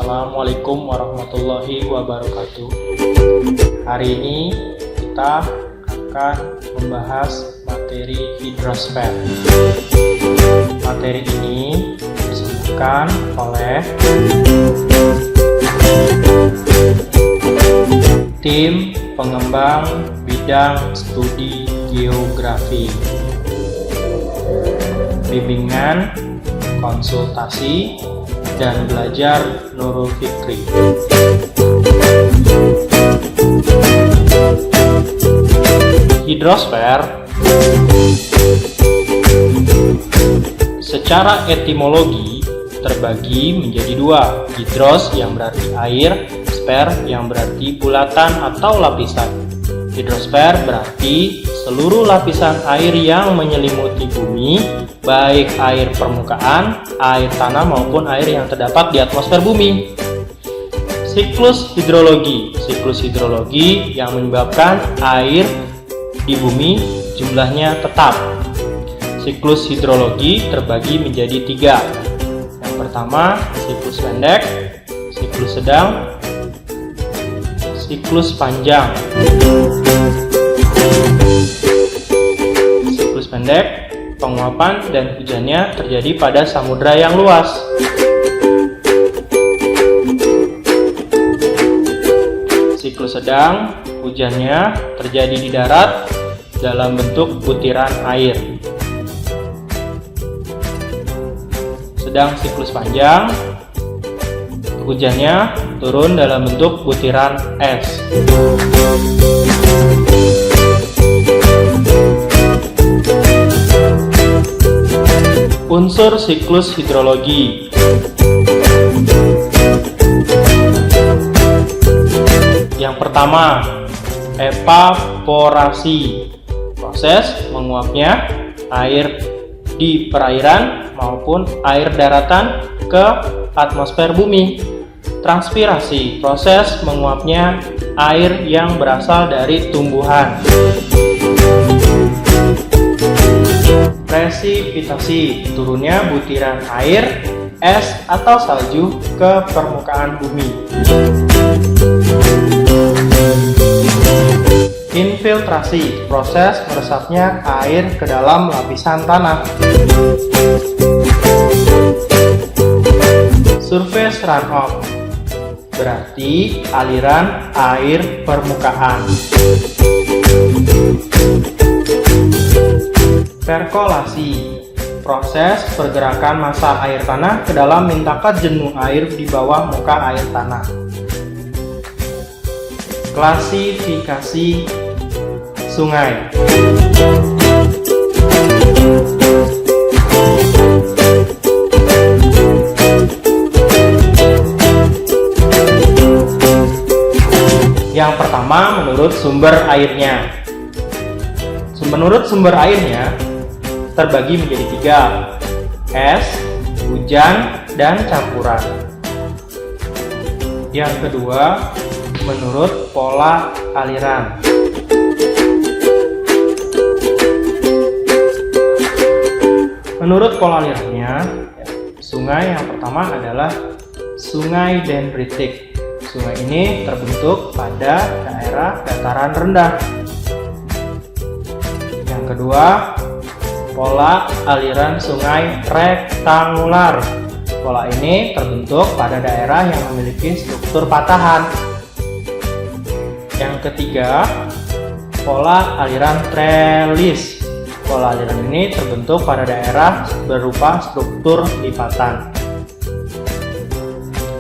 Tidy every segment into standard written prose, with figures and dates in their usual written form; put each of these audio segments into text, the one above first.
Assalamualaikum warahmatullahi wabarakatuh. Hari ini kita akan membahas materi hidrosfer. Materi ini disebutkan oleh tim pengembang bidang studi geografi, bimbingan, konsultasi, dan belajar Nurul Fikri. Hidrosfer secara etimologi terbagi menjadi dua: hidros yang berarti air, sfer yang berarti bulatan atau lapisan. Hidrosfer berarti seluruh lapisan air yang menyelimuti bumi, baik air permukaan, air tanah maupun air yang terdapat di atmosfer bumi. Siklus hidrologi. Siklus hidrologi yang menyebabkan air di bumi jumlahnya tetap. Siklus hidrologi terbagi menjadi tiga. Yang pertama, siklus pendek, siklus sedang, siklus panjang. Siklus pendek, penguapan dan hujannya terjadi pada samudra yang luas. Siklus sedang, hujannya terjadi di darat dalam bentuk butiran air. Sedang siklus panjang, hujannya turun dalam bentuk butiran es. Unsur siklus hidrologi. Yang pertama, evaporasi, proses menguapnya air di perairan maupun air daratan ke atmosfer bumi. Transpirasi, proses menguapnya air yang berasal dari tumbuhan. Presipitasi, turunnya butiran air, es atau salju ke permukaan bumi. Infiltrasi, proses meresapnya air ke dalam lapisan tanah. Surface runoff, berarti aliran air permukaan. Perkolasi, proses pergerakan massa air tanah ke dalam lintakan jenuh air di bawah muka air tanah. Klasifikasi sungai. Yang pertama, menurut sumber airnya. Menurut sumber airnya terbagi menjadi tiga: es, hujan, dan campuran. Yang kedua, menurut pola aliran. Menurut pola alirannya, sungai yang pertama adalah Sungai Dendritik. Sungai ini terbentuk pada daerah dataran rendah. Yang kedua, pola aliran sungai rektangular. Pola ini terbentuk pada daerah yang memiliki struktur patahan. Yang ketiga, pola aliran trelis. Pola aliran ini terbentuk pada daerah berupa struktur lipatan.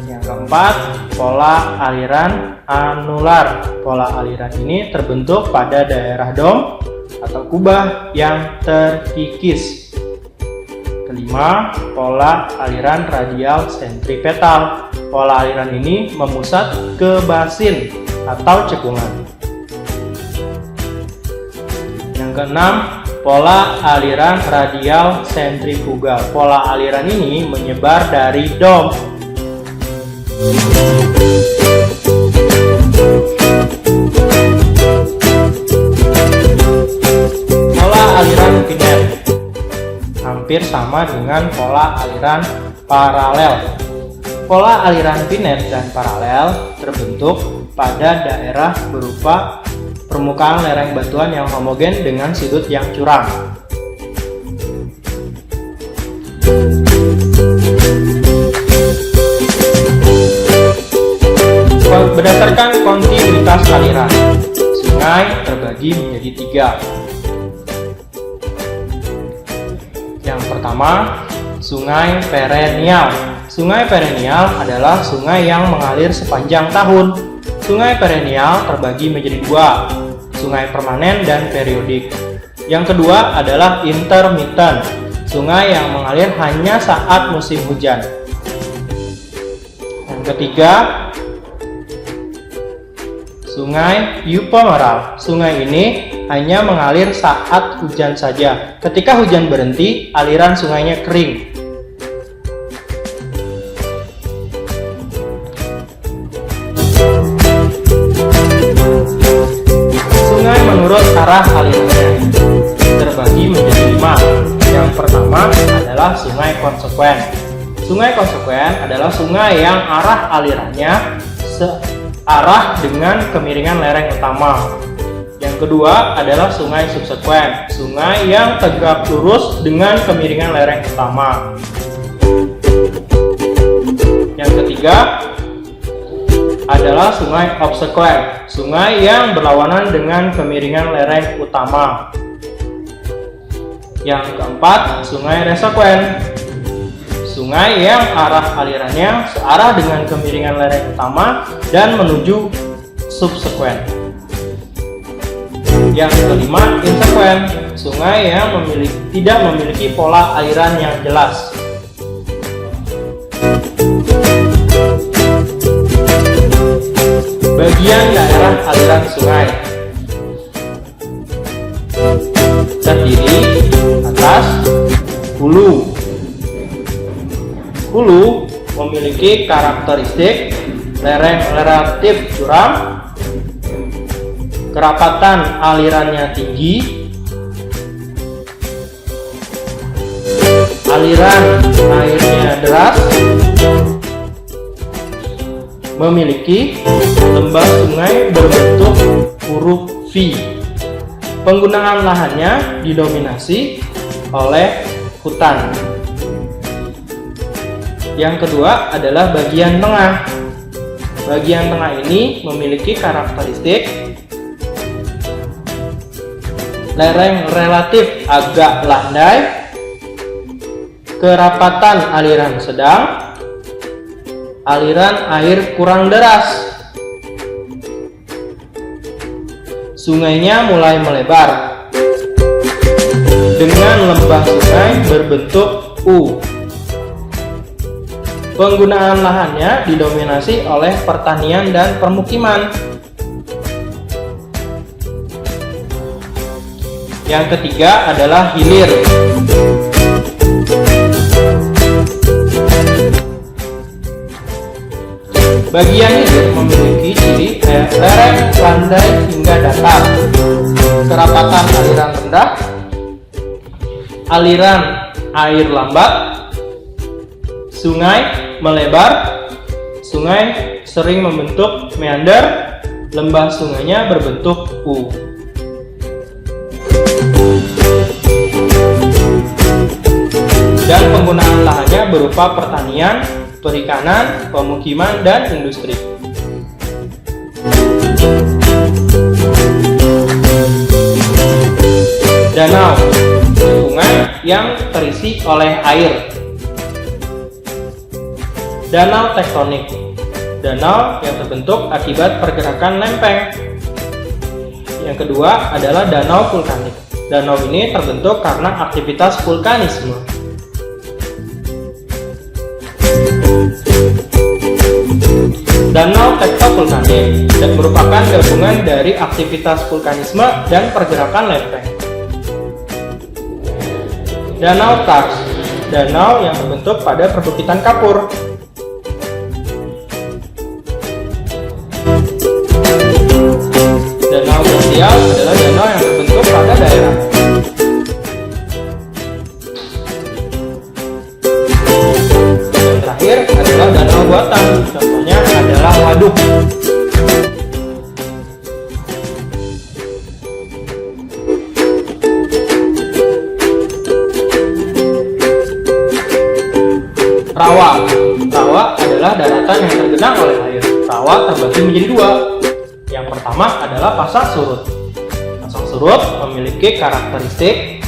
Yang keempat, pola aliran anular. Pola aliran ini terbentuk pada daerah dom atau kubah yang terkikis. Kelima, pola aliran radial sentripetal. Pola aliran ini memusat ke basin atau cekungan. Yang keenam, pola aliran radial sentrifugal. Pola aliran ini menyebar dari dom. Pola aliran kinet hampir sama dengan pola aliran paralel. pola aliran pinet dan paralel terbentuk pada daerah berupa permukaan lereng batuan yang homogen dengan sudut yang curam. Berdasarkan kontinuitas aliran, sungai terbagi menjadi 3. Yang pertama, sungai perennial. Sungai perennial adalah sungai yang mengalir sepanjang tahun. Sungai perennial terbagi menjadi 2, sungai permanen dan periodik. Yang kedua adalah intermittent, sungai yang mengalir hanya saat musim hujan. Yang ketiga, sungai eupameral. Sungai ini hanya mengalir saat hujan saja. Ketika hujan berhenti, aliran sungainya kering. Sungai menurut arah alirannya terbagi menjadi 5. Yang pertama adalah sungai konsekuen. Sungai konsekuen adalah sungai yang arah alirannya searah dengan kemiringan lereng utama. Yang kedua adalah sungai subsekuen, sungai yang tegak lurus dengan kemiringan lereng utama. Yang ketiga adalah sungai obsekuen, sungai yang berlawanan dengan kemiringan lereng utama. Yang keempat, sungai resekuen, sungai yang arah alirannya searah dengan kemiringan lereng utama dan menuju subsekuen. Yang kelima, insekuen, sungai yang tidak memiliki pola aliran yang jelas. Bagian daerah aliran sungai terdiri atas hulu. Hulu memiliki karakteristik lereng relatif curam, kerapatan alirannya tinggi, aliran airnya deras, memiliki lembah sungai berbentuk huruf V. Penggunaan lahannya didominasi oleh hutan. Yang kedua adalah bagian tengah. Bagian tengah ini memiliki karakteristik lereng relatif agak landai, kerapatan aliran sedang, aliran air kurang deras. Sungainya mulai melebar dengan lembah sungai berbentuk U. Penggunaan lahannya didominasi oleh pertanian dan permukiman. Yang ketiga adalah hilir. Bagian hilir memiliki ciri lereng landai hingga datar, kerapatan aliran rendah, aliran air lambat, sungai melebar, sungai sering membentuk meander, lembah sungainya berbentuk U. Dan penggunaan lahannya berupa pertanian, perikanan, pemukiman, dan industri. Danau, sungai yang terisi oleh air. Danau tektonik, danau yang terbentuk akibat pergerakan lempeng. Yang kedua adalah danau vulkanik. Danau ini terbentuk karena aktivitas vulkanisme. Danau tektovulkanik merupakan gabungan dari aktivitas vulkanisme dan pergerakan lempeng. Danau Kars, danau yang terbentuk pada perbukitan kapur. Danau glasial adalah danau yang terbentuk pada daerah. Dan terakhir adalah danau buatan, contohnya adalah waduk. Rawa. Rawa adalah daratan yang tergenang oleh air. Rawa terbagi menjadi dua. Yang pertama adalah pasang surut. Pasang surut memiliki karakteristik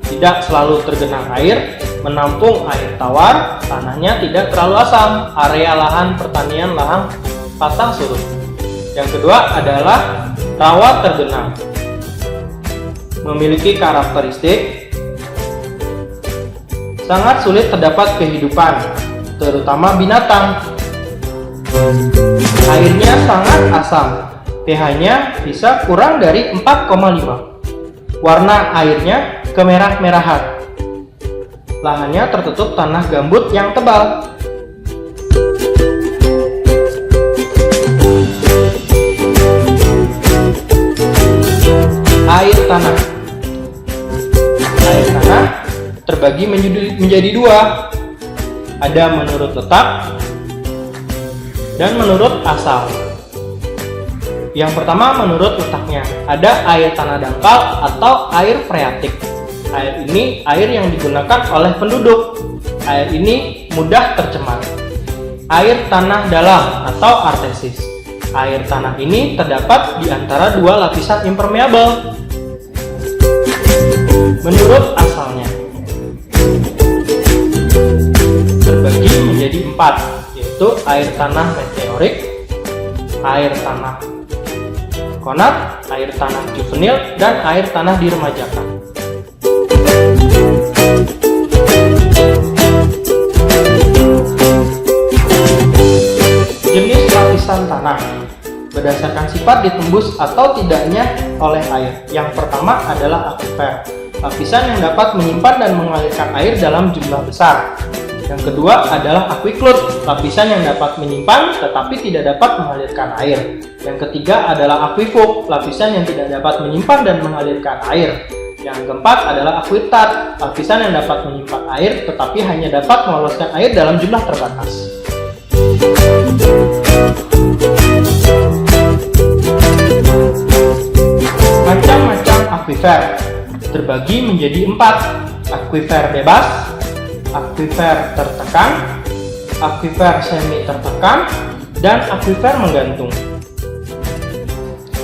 tidak selalu tergenang air, menampung air tawar, tanahnya tidak terlalu asam, area lahan pertanian lahan pasang surut. Yang kedua adalah rawa tergenang. Memiliki karakteristik sangat sulit terdapat kehidupan, terutama binatang. Airnya sangat asam, pH-nya bisa kurang dari 4,5. Warna airnya kemerah-merahan. Lahannya tertutup tanah gambut yang tebal. Air tanah. Air tanah terbagi menjadi dua. Ada menurut letak dan menurut asal. Yang pertama menurut letaknya, ada air tanah dangkal atau air freatik. Air ini air yang digunakan oleh penduduk. Air ini mudah tercemar. Air tanah dalam atau artesis. Air tanah ini terdapat di antara dua lapisan impermeabel. Menurut asalnya, terbagi menjadi 4, yaitu air tanah meteorik, air tanah konat, air tanah juvenil, dan air tanah diremajakan. Jenis lapisan tanah berdasarkan sifat ditembus atau tidaknya oleh air. Yang pertama adalah aquifer, lapisan yang dapat menyimpan dan mengalirkan air dalam jumlah besar. Yang kedua adalah aquiclut, lapisan yang dapat menyimpan tetapi tidak dapat mengalirkan air. Yang ketiga adalah aquifug, lapisan yang tidak dapat menyimpan dan mengalirkan air. Yang keempat adalah aquitard, lapisan yang dapat menyimpan air tetapi hanya dapat meloloskan air dalam jumlah terbatas. Macam-macam aquifer terbagi menjadi 4. Aquifer bebas, aquifer tertekan, aquifer semi tertekan, dan aquifer menggantung.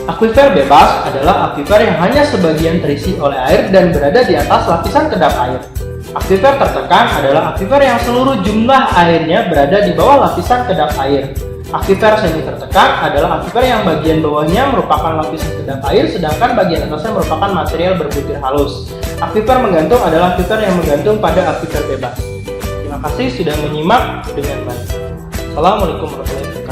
Aquifer bebas adalah aquifer yang hanya sebagian terisi oleh air dan berada di atas lapisan kedap air. Aquifer tertekan adalah aquifer yang seluruh jumlah airnya berada di bawah lapisan kedap air. Aquifer semi tertekan adalah aquifer yang bagian bawahnya merupakan lapisan kedap air, sedangkan bagian atasnya merupakan material berbutir halus. Aquifer menggantung adalah aquifer yang menggantung pada aquifer bebas. Terima kasih sudah menyimak dengan baik. Assalamualaikum warahmatullahi wabarakatuh.